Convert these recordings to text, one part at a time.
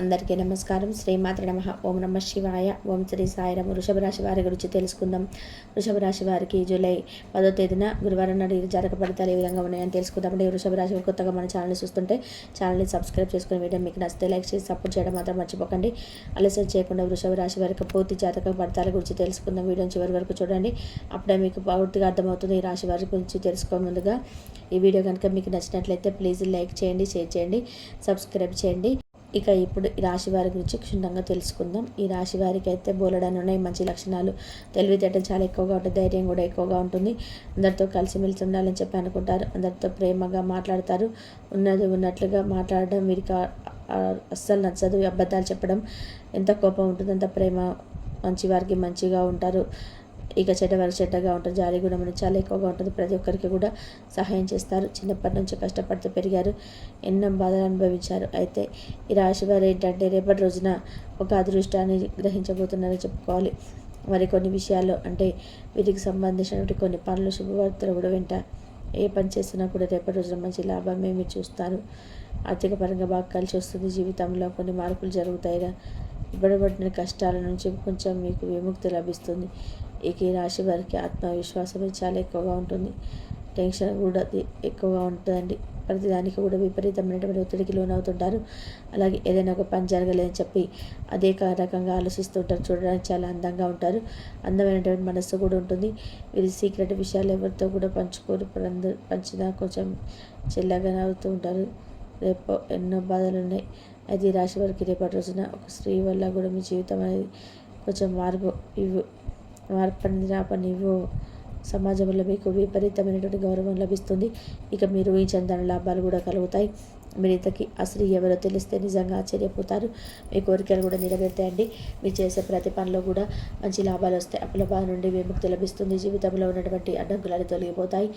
అందరికీ నమస్కారం. శ్రీమాత్ర నమః. ఓం నమః శివాయ. ఓం శ్రీ సాయిరామ్. వృషభ రాశి వారి గురించి తెలుసుకుందాం. వృషభ రాశి వారికి జూలై 10వ తేదీన గురువారం నాడు జాతక ఫలితాలు ఏ విధంగా ఉన్నాయని తెలుసుకుందామంటే, వృషభ రాశి కొత్తగా మన ఛానల్ని చూస్తుంటే ఛానల్ని సబ్స్క్రైబ్ చేసుకుని వీడియో మీకు నచ్చితే లైక్ చేసి సపోర్ట్ చేయడం మాత్రం మర్చిపోకండి. ఆలస్యం చేయకుండా వృషభ రాశి వారికి పూర్తి జాతక ఫలితాల గురించి తెలుసుకుందాం. వీడియోని చివరి వరకు చూడండి, అప్పుడే మీకు పూర్తిగా అర్థమవుతుంది. ఈ రాశి వారి గురించి తెలుసుకో ముందుగా ఈ వీడియో కనుక మీకు నచ్చినట్లయితే ప్లీజ్ లైక్ చేయండి, షేర్ చేయండి, సబ్స్క్రైబ్ చేయండి. ఇక ఇప్పుడు ఈ రాశి వారి గురించి క్షుణ్ణంగా తెలుసుకుందాం. ఈ రాశి వారికి అయితే బోలెడని ఉన్నాయి మంచి లక్షణాలు. తెలివితేటలు చాలా ఎక్కువగా ఉంటుంది, ధైర్యం కూడా ఎక్కువగా ఉంటుంది. అందరితో కలిసిమెలిసి ఉండాలని చెప్పి అనుకుంటారు. అందరితో ప్రేమగా మాట్లాడతారు. ఉన్నది ఉన్నట్లుగా మాట్లాడడం వీరికి అస్సలు నచ్చదు. అబద్ధాలు చెప్పడం, ఎంత కోపం ఉంటుంది అంత ప్రేమ. మంచి వారికి మంచిగా ఉంటారు. ఇక చెడ్డవారికి చెడ్డగా ఉంటారు. జాలి గుణం అనేది చాలా ఎక్కువగా ఉంటుంది. ప్రతి ఒక్కరికి కూడా సహాయం చేస్తారు. చిన్నప్పటి నుంచి కష్టపడుతూ పెరిగారు, ఎన్నో బాధలు అనుభవించారు. అయితే ఈ రాశి వారు ఏంటంటే రేపటి రోజున ఒక అదృష్టాన్ని గ్రహించబోతున్నారని చెప్పుకోవాలి. మరి కొన్ని విషయాల్లో అంటే వీరికి సంబంధించినటువంటి కొన్ని పనులు శుభవార్తలు కూడా ఏ పని చేసినా కూడా రేపటి రోజున మంచి లాభమే మీరు చూస్తారు. ఆర్థిక పరంగా బాగా కలిసి వస్తుంది. జీవితంలో కొన్ని మార్పులు జరుగుతాయి. ఇవ్వబడిన కష్టాల నుంచి కొంచెం మీకు విముక్తి లభిస్తుంది. ఇక ఈ రాశి వారికి ఆత్మవిశ్వాసం చాలా ఎక్కువగా ఉంటుంది. టెన్షన్ కూడా ఎక్కువగా ఉంటుందండి. ప్రతిదానికి కూడా విపరీతమైనటువంటి ఒత్తిడికి లోనవుతుంటారు. అలాగే ఏదైనా ఒక పని జరగలేదని చెప్పి అదే రకంగా ఆలోచిస్తుంటారు. చూడడానికి చాలా అందంగా ఉంటారు. అందమైనటువంటి మనస్సు కూడా ఉంటుంది. వీరి సీక్రెట్ విషయాలు ఎవరితో కూడా పంచుకోరు. పంచినా కొంచెం చిల్లగా అవుతూ ఉంటారు. రేపు ఎన్నో బాధలు ఉన్నాయి. అయితే ఈ రాశి వారికి రేపటి రోజున ఒక స్త్రీ వల్ల కూడా మీ జీవితం అనేది కొంచెం మార్పు రాపనివ్వు. సమాజంలో మీకు విపరీతమైనటువంటి గౌరవం లభిస్తుంది. ఇక మీరు ఊహించని దాని లాభాలు కూడా కలుగుతాయి. మీరు ఇంతకీ ఆ స్త్రీ ఎవరో తెలిస్తే నిజంగా ఆశ్చర్యపోతారు. మీ కోరికలు కూడా నెరవేరుతాయండి. మీరు చేసే ప్రతి పనిలో కూడా మంచి లాభాలు వస్తాయి. అప్పుల బాధ నుండి విముక్తి లభిస్తుంది. జీవితంలో ఉన్నటువంటి అడ్డంకులు తొలగిపోతాయి.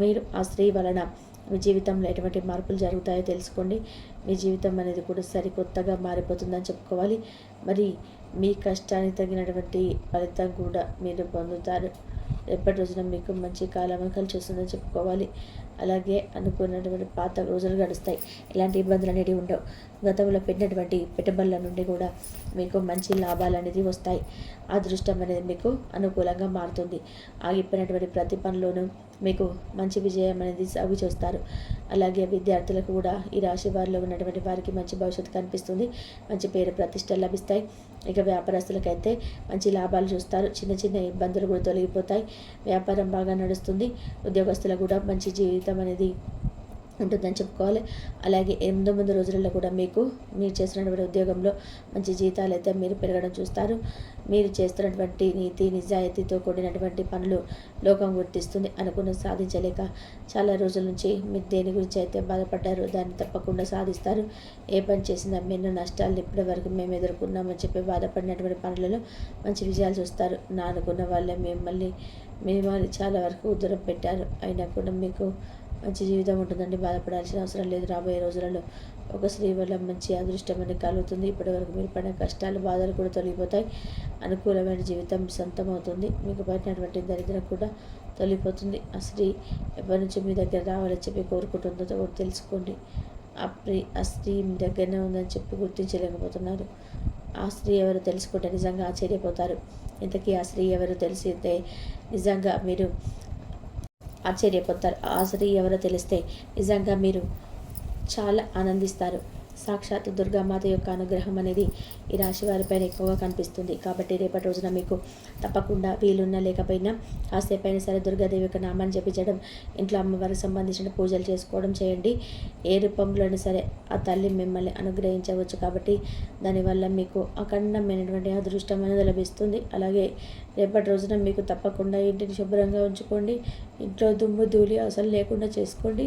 మీరు ఆ స్త్రీ వలన మీ జీవితంలో ఎటువంటి మార్పులు జరుగుతాయో తెలుసుకోండి. మీ జీవితం అనేది కూడా సరికొత్తగా మారిపోతుందని చెప్పుకోవాలి. మరి మీ కష్టానికి తగినటువంటి ఫలితం కూడా మీరు పొందుతారు. రేపటి రోజున మీకు మంచి కాలం కలిసి వస్తుందని చెప్పుకోవాలి. అలాగే అనుకున్నటువంటి పాత రోజులు గడుస్తాయి. ఎలాంటి ఇబ్బందులు అనేవి ఉండవు. గతంలో పెట్టినటువంటి పెట్టుబడుల నుండి కూడా మీకు మంచి లాభాలు అనేది వస్తాయి. అదృష్టం అనేది మీకు అనుకూలంగా మారుతుంది. ఆగిపోయినటువంటి ప్రతి పనిలోనూ మీకు మంచి విజయం అనేది సాగు చేస్తారు. అలాగే విద్యార్థులకు కూడా ఈ రాశి వారిలో ఉన్నటువంటి వారికి మంచి భవిష్యత్తు కనిపిస్తుంది. మంచి పేరు ప్రతిష్టలు లభిస్తాయి. ఇక వ్యాపారస్తులకైతే మంచి లాభాలు చూస్తారు. చిన్న చిన్న ఇబ్బందులు కూడా తొలగిపోతాయి. వ్యాపారం బాగా నడుస్తుంది. ఉద్యోగస్తులకు కూడా మంచి జీవితం అనేది ఉంటుందని చెప్పుకోవాలి. అలాగే ముందు రోజులలో కూడా మీరు చేస్తున్నటువంటి ఉద్యోగంలో మంచి జీతాలు అయితే మీరు పెరగడం చూస్తారు. మీరు చేస్తున్నటువంటి నీతి నిజాయితీతో కూడినటువంటి పనులు లోకం గుర్తిస్తుంది. అనుకున్నది సాధించలేక చాలా రోజుల నుంచి మీరు దేని గురించి అయితే బాధపడ్డారు దాన్ని తప్పకుండా సాధిస్తారు. ఏ పని చేసినా ఎన్నో నష్టాలను ఇప్పటి వరకు మేము ఎదుర్కొన్నామని చెప్పి బాధపడినటువంటి పనులలో మంచి విజయాలు చూస్తారు. అనుకున్న వాళ్ళే మిమ్మల్ని చాలా వరకు దూరం పెట్టారు. అయినా కూడా మీకు మంచి జీవితం ఉంటుందండి. బాధపడాల్సిన అవసరం లేదు. రాబోయే రోజులలో ఒక స్త్రీ వల్ల మంచి అదృష్టం అనేది కలుగుతుంది. ఇప్పటివరకు మీరు పడిన కష్టాలు బాధలు కూడా తొలగిపోతాయి. అనుకూలమైన జీవితం సొంతమవుతుంది. మీకు పడినటువంటి దరిద్రం కూడా తొలగిపోతుంది. ఆ స్త్రీ ఎవరి నుంచి మీ దగ్గర రావాలని చెప్పి కోరుకుంటుందో కూడా తెలుసుకోండి. ఆ స్త్రీ మీ దగ్గరనే ఉందని చెప్పి గుర్తించలేకపోతున్నారు. ఆ స్త్రీ ఎవరు తెలుసుకుంటే నిజంగా ఆశ్చర్యపోతారు. ఇంతకీ ఆ స్త్రీ ఎవరు తెలిసితే నిజంగా మీరు ఆశ్చర్యపోతారు. ఆ స్త్రీ ఎవరో తెలిస్తే నిజంగా మీరు చాలా ఆనందిస్తారు. సాక్షాత్ దుర్గామాత యొక్క అనుగ్రహం అనేది ఈ రాశి వారిపైన ఎక్కువగా కనిపిస్తుంది. కాబట్టి రేపటి రోజున మీకు తప్పకుండా వీలున్నా లేకపోయినా కాసేపైనా సరే దుర్గాదేవి యొక్క నామాన్ని జపించడం, ఇంట్లో అమ్మవారికి సంబంధించిన పూజలు చేసుకోవడం చేయండి. ఏ రూపంలోనూ సరే ఆ తల్లి మిమ్మల్ని అనుగ్రహించవచ్చు. కాబట్టి దానివల్ల మీకు అఖండమైనటువంటి అదృష్టం అనేది లభిస్తుంది. అలాగే రేపటి రోజున మీకు తప్పకుండా ఇంటిని శుభ్రంగా ఉంచుకోండి. ఇంట్లో దుమ్ము ధూళి అసలు లేకుండా చేసుకోండి.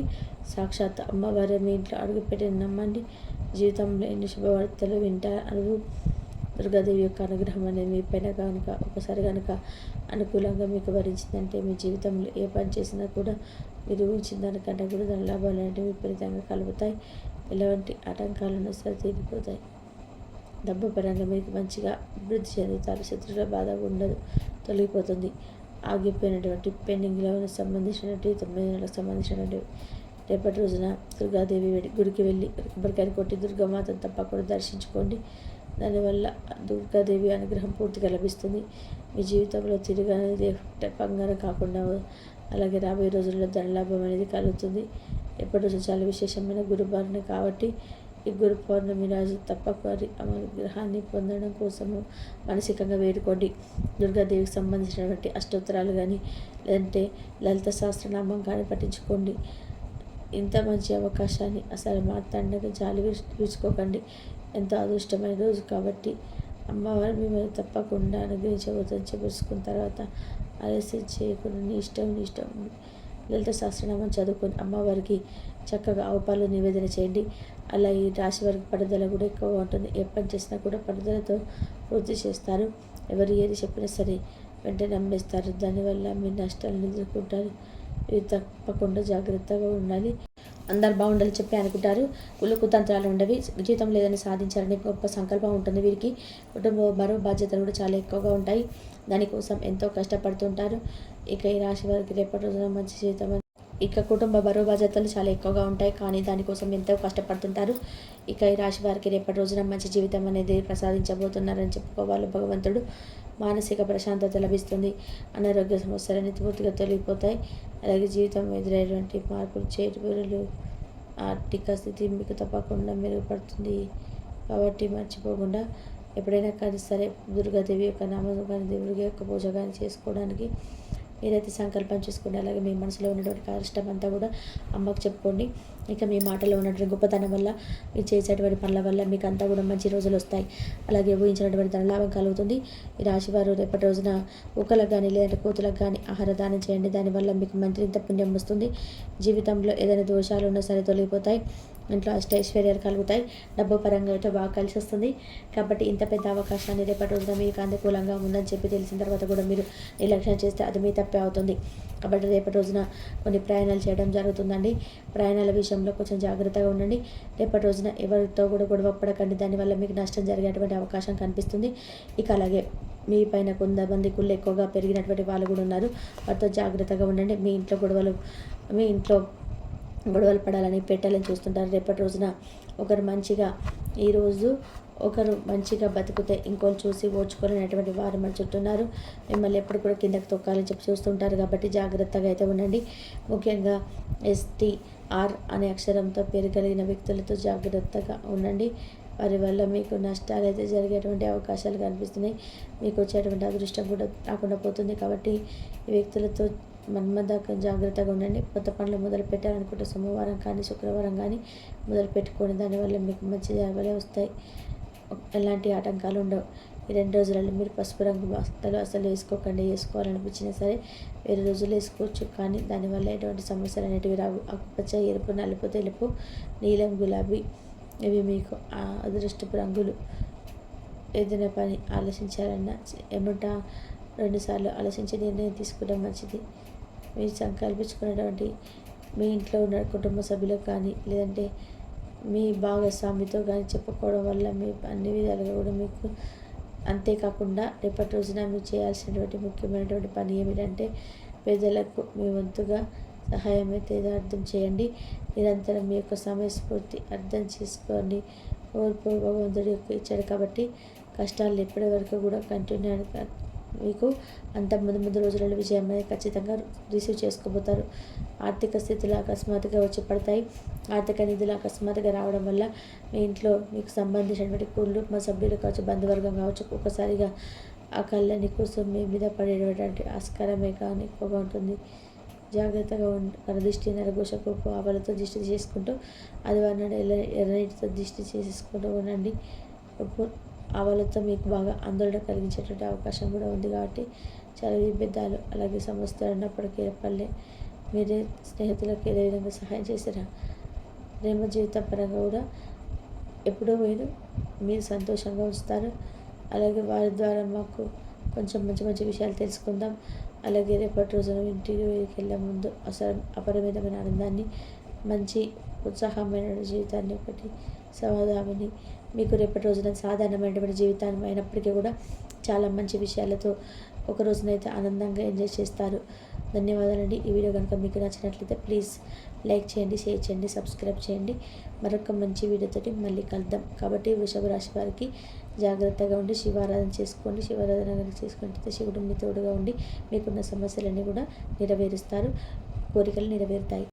సాక్షాత్ అమ్మవారి మీ ఇంట్లో అడుగుపెట్టిన నమ్మండి. జీవితంలో ఎన్ని శుభవార్తలు వింటారు. దుర్గాదేవి యొక్క అనుగ్రహం అనేది మీ పైన ఒకసారి కనుక అనుకూలంగా మీకు వరించిందంటే మీ జీవితంలో ఏ పని చేసినా కూడా మీరు ఊహించిన దానికంటే కూడా దాని లాభాలు అనేవి విపరీతంగా కలుగుతాయి. ఎలాంటి ఆటంకాలను సరే తీరిపోతాయి. డబ్బు పరంగా మీకు మంచిగా అభివృద్ధి చెందుతారు. శత్రువుల బాధ ఉండదు, తొలగిపోతుంది. ఆగిపోయినటువంటి పెండింగ్లో సంబంధించినటువంటి 9 నెలలకు సంబంధించినటువంటి రేపటి రోజున దుర్గాదేవి గుడికి వెళ్ళి కొబ్బరికాయలు కొట్టి దుర్గామాతను తప్పకుండా దర్శించుకోండి. దానివల్ల దుర్గాదేవి అనుగ్రహం పూర్తిగా లభిస్తుంది. మీ జీవితంలో తిరగనేది పంగన కాకుండా అలాగే రాబోయే రోజుల్లో ధనలాభం అనేది కలుగుతుంది. రేపటి రోజు చాలా విశేషమైన గురువారం కాబట్టి ఈ గురు పౌర్ణమి రోజు తప్పక అనుగ్రహాన్ని పొందడం కోసము మానసికంగా వేడుకోండి. దుర్గాదేవికి సంబంధించినటువంటి అష్టోత్తరాలు కానీ లేదంటే లలిత సహస్రనామం కానీ పఠించుకోండి. ఇంత మంచి అవకాశాన్ని అసలు మాట్లాడగా జాలి విడుచుకోకండి. ఎంతో అదృష్టమైన రోజు కాబట్టి అమ్మవారు మిమ్మల్ని తప్పకుండా అనుగ్రహించబోతుందని చెప్పేసుకున్న తర్వాత ఆలస్యం చేయకుండా నీ ఇష్టం లలిత సహస్రనామం చదువుకొని అమ్మవారికి చక్కగా ఆవుపాలు నివేదన చేయండి. అలా ఈ రాశి వారికి పట్టుదల కూడా ఎక్కువగా ఉంటుంది. ఏ పని చేసినా కూడా పట్టుదలతో పూర్తి చేస్తారు. ఎవరు ఏది చెప్పినా సరే వెంటనే నమ్మేస్తారు. దానివల్ల మీ నష్టాలను ఎదుర్కొంటారు. ఇది తప్పకుండా జాగ్రత్తగా ఉండాలి. అందరు బాగుండాలని చెప్పి అనుకుంటారు. కుళ్ళు కుతంత్రాలు ఉండవి. జీవితం లేదని సాధించాలని గొప్ప సంకల్పం ఉంటుంది. వీరికి కుటుంబ బరువు బాధ్యతలు కూడా చాలా ఎక్కువగా ఉంటాయి. దానికోసం ఎంతో కష్టపడుతుంటారు. ఇక ఈ రాశి వారికి రేపటి రోజున మంచి జీవితం ఇక కుటుంబ బరువు బాధ్యతలు చాలా ఎక్కువగా ఉంటాయి. కానీ దానికోసం ఎంతో కష్టపడుతుంటారు. ఇక ఈ రాశి వారికి రేపటి రోజున మంచి జీవితం అనేది ప్రసాదించబోతున్నారని చెప్పుకోవాలి. భగవంతుడు మానసిక ప్రశాంతత లభిస్తుంది. అనారోగ్య సమస్యలన్నీ పూర్తిగా తొలగిపోతాయి. అలాగే జీవితం ఎదురైనటువంటి మార్పులు చేరువులు ఆర్థిక స్థితి మీకు తప్పకుండా మెరుగుపడుతుంది. కాబట్టి మర్చిపోకుండా ఎప్పుడైనా కానీ సరే దుర్గాదేవి యొక్క నామం కానీ దేవుడి యొక్క పూజ కానీ చేసుకోవడానికి మీరైతే సంకల్పం చేసుకోండి. అలాగే మీ మనసులో ఉన్నటువంటి కష్టం అంతా కూడా అమ్మకు చెప్పుకోండి. ఇక మీ మాటలో ఉన్నటువంటి గొప్పతనం వల్ల మీరు చేసేటువంటి పనుల వల్ల మీకు అంతా కూడా మంచి రోజులు వస్తాయి. అలాగే ఊహించినటువంటి ధనలాభం కలుగుతుంది. ఈ రాశివారు రేపటి రోజున కుక్కలకు కానీ లేదంటే కోతులకు కానీ ఆహార దానం చేయండి. దానివల్ల మీకు మరింత పుణ్యం వస్తుంది. జీవితంలో ఏదైనా దోషాలు ఉన్నా సరే తొలగిపోతాయి. ఇంట్లో అష్టైశ్వర్యాలు కలుగుతాయి. డబ్బు పరంగా అయితే బాగా కలిసి వస్తుంది. కాబట్టి ఇంత పెద్ద అవకాశాన్ని రేపటి రోజున మీకు అనుకూలంగా ఉందని చెప్పి తెలిసిన తర్వాత కూడా మీరు నిర్లక్ష్యం చేస్తే అది మీ తప్పే అవుతుంది. కాబట్టి రేపటి రోజున కొన్ని ప్రయాణాలు చేయడం జరుగుతుందండి. ప్రయాణాల విషయంలో కొంచెం జాగ్రత్తగా ఉండండి. రేపటి రోజున ఎవరితో కూడా గొడవ పడకండి. దానివల్ల మీకు నష్టం జరిగేటువంటి అవకాశం కనిపిస్తుంది. ఇక అలాగే మీ పైన కొంతమంది కుళ్ళు ఎక్కువగా పెరిగినటువంటి వాళ్ళు కూడా ఉన్నారు. వారితో జాగ్రత్తగా ఉండండి. మీ ఇంట్లో గొడవలు పడాలని పెట్టాలని చూస్తుంటారు. రేపటి రోజున ఒకరు మంచిగా బతికితే ఇంకోరు చూసి ఓర్చుకోలేనటువంటి వారు మన చుట్టూన్నారు. మిమ్మల్ని ఎప్పుడు కూడా కిందకి తొక్కాలని చెప్పి చూస్తుంటారు. కాబట్టి జాగ్రత్తగా అయితే ఉండండి. ముఖ్యంగా STR అనే అక్షరంతో పేరు కలిగిన వ్యక్తులతో జాగ్రత్తగా ఉండండి. వారి వల్ల మీకు నష్టాలు అయితే జరిగేటువంటి అవకాశాలు కనిపిస్తున్నాయి. మీకు వచ్చేటువంటి అదృష్టం కూడా రాకుండా పోతుంది. కాబట్టి ఈ వ్యక్తులతో మన్మదాకా జాగ్రత్తగా ఉండండి. కొత్త పనులు మొదలు పెట్టాలనుకుంటే సోమవారం కానీ శుక్రవారం కానీ మొదలు పెట్టుకొని దానివల్ల మీకు మంచి లాభాలే వస్తాయి. ఎలాంటి ఆటంకాలు ఉండవు. ఈ 2 రోజులలో మీరు పసుపు రంగు బట్టలు అసలు వేసుకోకండి. వేసుకోవాలనిపించినా సరే వేరే రోజులు వేసుకోవచ్చు. కానీ దానివల్ల ఎటువంటి సమస్యలు అనేటివి రావు. ఆకుపచ్చ, ఎరుపు, నలుపు, తెలుపు, నీలం, గులాబీ ఇవి మీకు అదృష్టపు రంగులు. ఏదైనా పని ఆలోచించాలన్నా ఏమంట 2 సార్లు ఆలోచించి నిర్ణయం తీసుకోవడం మంచిది. మీరు సంకల్పించుకున్నటువంటి మీ ఇంట్లో ఉన్న కుటుంబ సభ్యులకు కానీ లేదంటే మీ భాగస్వామితో కానీ చెప్పుకోవడం వల్ల మీ అన్ని విధాలుగా కూడా మీకు అంతేకాకుండా రేపటి రోజున మీరు చేయాల్సినటువంటి ముఖ్యమైనటువంటి పని ఏమిటంటే పేదలకు మీ వంతుగా సహాయం అయితే అర్థం చేయండి. నిరంతరం మీ యొక్క సమయస్ఫూర్తి అర్థం చేసుకోండి. ఓర్పు భగవంతుడి యొక్క ఇచ్చాడు కాబట్టి కష్టాలు ఎప్పటి వరకు కూడా కంటిన్యూ మీకు అంత ముందు రోజులలో విజయం అనేది ఖచ్చితంగా రిసీవ్ చేసుకోబోతారు. ఆర్థిక స్థితులు అకస్మాత్తుగా వచ్చి పడతాయి. ఆర్థిక నిధులు అకస్మాత్తుగా రావడం వల్ల మీ ఇంట్లో మీకు సంబంధించినటువంటి కుటుంబ సభ్యులు కావచ్చు, బంధువర్గం కావచ్చు, ఒక్కసారిగా ఆ కళ్ళని కోసం మీ మీద పడేటువంటి ఆస్కారమే కానీ ఎక్కువగా ఉంటుంది. జాగ్రత్తగా దిష్టి నరఘోషకు ఆవలతో దిష్టి చేసుకుంటూ ఆదివారం ఎర్రనీటితో దిష్టి చేసుకుంటూ ఉండండి. ఆవలతో మీకు బాగా ఆందోళన కలిగించేటువంటి అవకాశం కూడా ఉంది. కాబట్టి చాలా విభేదాలు అలాగే సమస్యలు ఉన్నప్పటికీ పల్లె మీరే స్నేహితులకు ఏదే విధంగా సహాయం చేసిరా ప్రేమ జీవితం పరంగా కూడా ఎప్పుడో మీరు సంతోషంగా ఉంచుతారు. అలాగే వారి ద్వారా మాకు కొంచెం మంచి విషయాలు తెలుసుకుందాం. అలాగే రేపటి రోజున ఇంటికి వెళ్ళే ముందు అపరిమితమైన ఆనందాన్ని, మంచి ఉత్సాహమైన జీవితాన్ని ఒకటి సమాధానాన్ని మీకు రేపటి రోజున సాధారణమైనటువంటి జీవితాన్ని అయినప్పటికీ కూడా చాలా మంచి విషయాలతో ఒక రోజునైతే ఆనందంగా ఎంజాయ్ చేస్తారు. ధన్యవాదాలండి. ఈ వీడియో కనుక మీకు నచ్చినట్లయితే ప్లీజ్ లైక్ చేయండి, షేర్ చేయండి, సబ్స్క్రైబ్ చేయండి. మరొక మంచి వీడియోతోటి మళ్ళీ కలుద్దాం. కాబట్టి వృషభ రాశి వారికి జాగ్రత్తగా ఉండి శివారాధన చేసుకోండి. శివారాధన కనుక చేసుకుంటే శివుడు మీ తోడుగా ఉండి మీకున్న సమస్యలన్నీ కూడా నెరవేరుస్తారు, కోరికలు నెరవేరుతాయి.